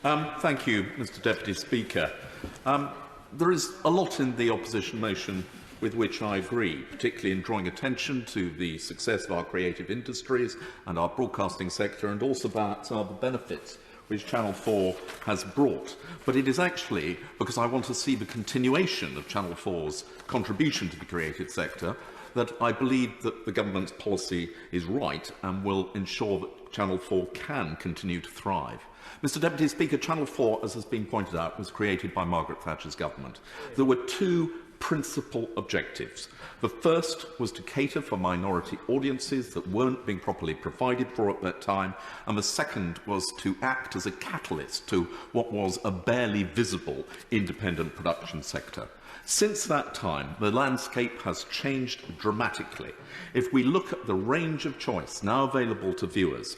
Thank you, Mr Deputy Speaker. There is a lot in the opposition motion with which I agree, particularly in drawing attention to the success of our creative industries and our broadcasting sector, and also about some of the benefits which Channel 4 has brought. But it is actually because I want to see the continuation of Channel 4's contribution to the creative sector that I believe that the government's policy is right and will ensure that Channel 4 can continue to thrive. Mr Deputy Speaker, Channel 4, as has been pointed out, was created by Margaret Thatcher's government. There were two principal objectives. The first was to cater for minority audiences that weren't being properly provided for at that time, and the second was to act as a catalyst to what was a barely visible independent production sector. Since that time, the landscape has changed dramatically. If we look at the range of choice now available to viewers,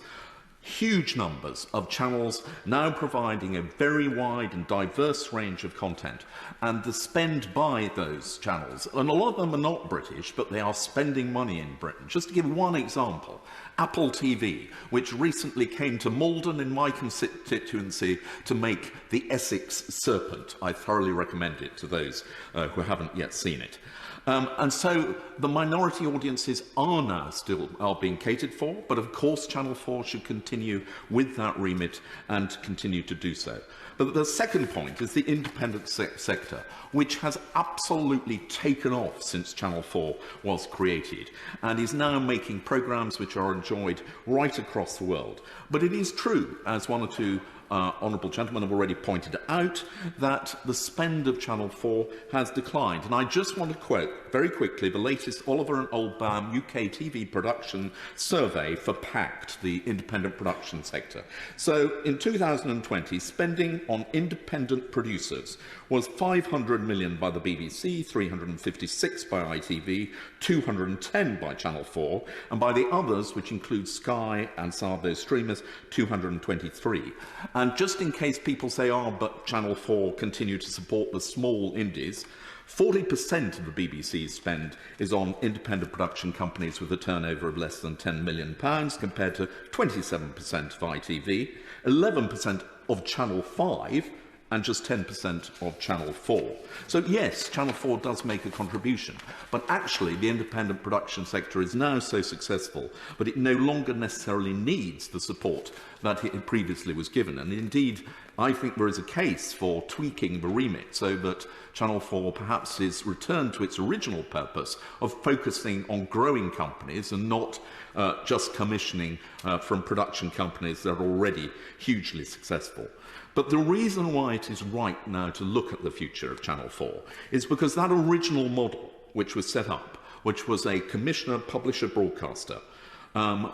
huge numbers of channels now providing a very wide and diverse range of content, and the spend by those channels, and a lot of them are not British, but they are spending money in Britain. Just to give one example, Apple TV, which recently came to Maldon in my constituency to make the Essex Serpent. I thoroughly recommend it to those who haven't yet seen it. And so the minority audiences are now still being catered for, but of course Channel 4 should continue with that remit and continue to do so. But the second point is the independent sector, which has absolutely taken off since Channel 4 was created and is now making programmes which are enjoyed right across the world. But it is true, as one or two honourable gentlemen have already pointed out, that the spend of Channel 4 has declined. And I just want to quote very quickly the latest Oliver and Oldbaum UK TV production survey for PACT, the independent production sector. So in 2020, spending on independent producers was 500 million by the BBC, 356 by ITV, 210 by Channel 4, and by the others, which include Sky and some of those streamers, 223. And just in case people say, but Channel 4 continue to support the small indies, 40% of the BBC's spend is on independent production companies with a turnover of less than £10 million, compared to 27% of ITV, 11% of Channel 5, and just 10% of Channel 4. So yes, Channel 4 does make a contribution, but actually the independent production sector is now so successful that it no longer necessarily needs the support that it previously was given. And indeed, I think there is a case for tweaking the remit so that Channel 4 perhaps is returned to its original purpose of focusing on growing companies and not just commissioning from production companies that are already hugely successful. But the reason why it is right now to look at the future of Channel 4 is because that original model which was set up, which was a commissioner, publisher, broadcaster,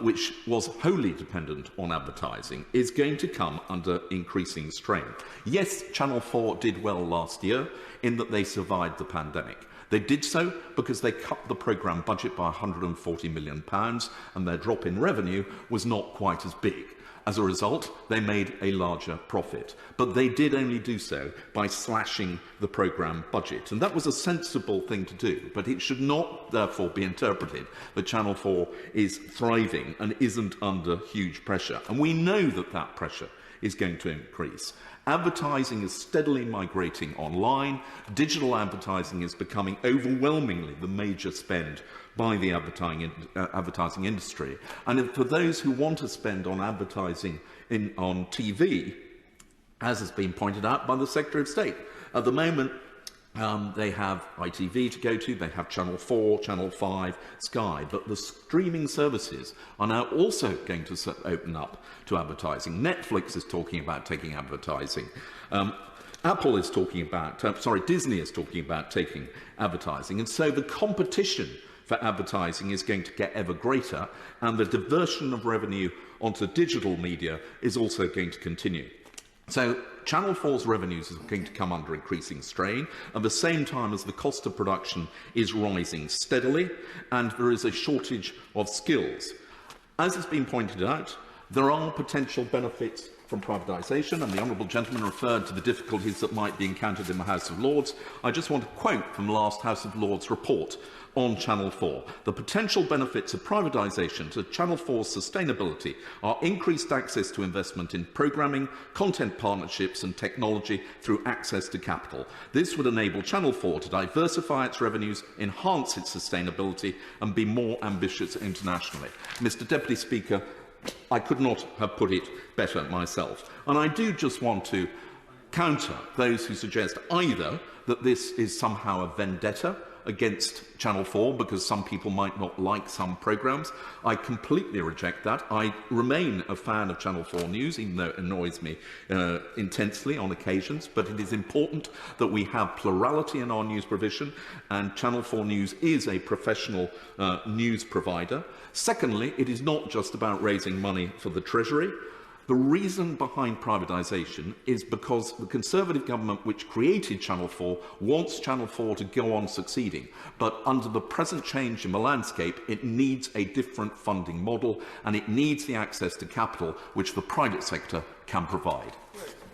which was wholly dependent on advertising, is going to come under increasing strain. Yes, Channel 4 did well last year in that they survived the pandemic. They did so because they cut the programme budget by £140 million, and their drop in revenue was not quite as big. As a result, they made a larger profit. But they did only do so by slashing the programme budget. And that was a sensible thing to do. But it should not, therefore, be interpreted that Channel 4 is thriving and isn't under huge pressure. And we know that that pressure is going to increase. Advertising is steadily migrating online. Digital advertising is becoming overwhelmingly the major spend by the advertising industry. And for those who want to spend on advertising on TV, as has been pointed out by the Secretary of State, at the moment they have ITV to go to, they have Channel 4, Channel 5, Sky, but the streaming services are now also going to open up to advertising. Netflix is talking about taking advertising. Apple is talking about, Disney is talking about taking advertising. And so the competition for advertising is going to get ever greater, and the diversion of revenue onto digital media is also going to continue. So Channel 4's revenues are going to come under increasing strain at the same time as the cost of production is rising steadily and there is a shortage of skills. As has been pointed out, there are potential benefits from privatisation, and the honourable gentleman referred to the difficulties that might be encountered in the House of Lords. I just want to quote from the last House of Lords report on Channel 4. The potential benefits of privatisation to Channel 4's sustainability are increased access to investment in programming, content partnerships and technology through access to capital. This would enable Channel 4 to diversify its revenues, enhance its sustainability and be more ambitious internationally. Mr Deputy Speaker, I could not have put it better myself. And I do just want to counter those who suggest either that this is somehow a vendetta against Channel 4 because some people might not like some programmes. I completely reject that. I remain a fan of Channel 4 News, even though it annoys me intensely on occasions, but it is important that we have plurality in our news provision, and Channel 4 News is a professional news provider. Secondly, it is not just about raising money for the Treasury. The reason behind privatisation is because the Conservative government which created Channel 4 wants Channel 4 to go on succeeding. But under the present change in the landscape, it needs a different funding model and it needs the access to capital which the private sector can provide.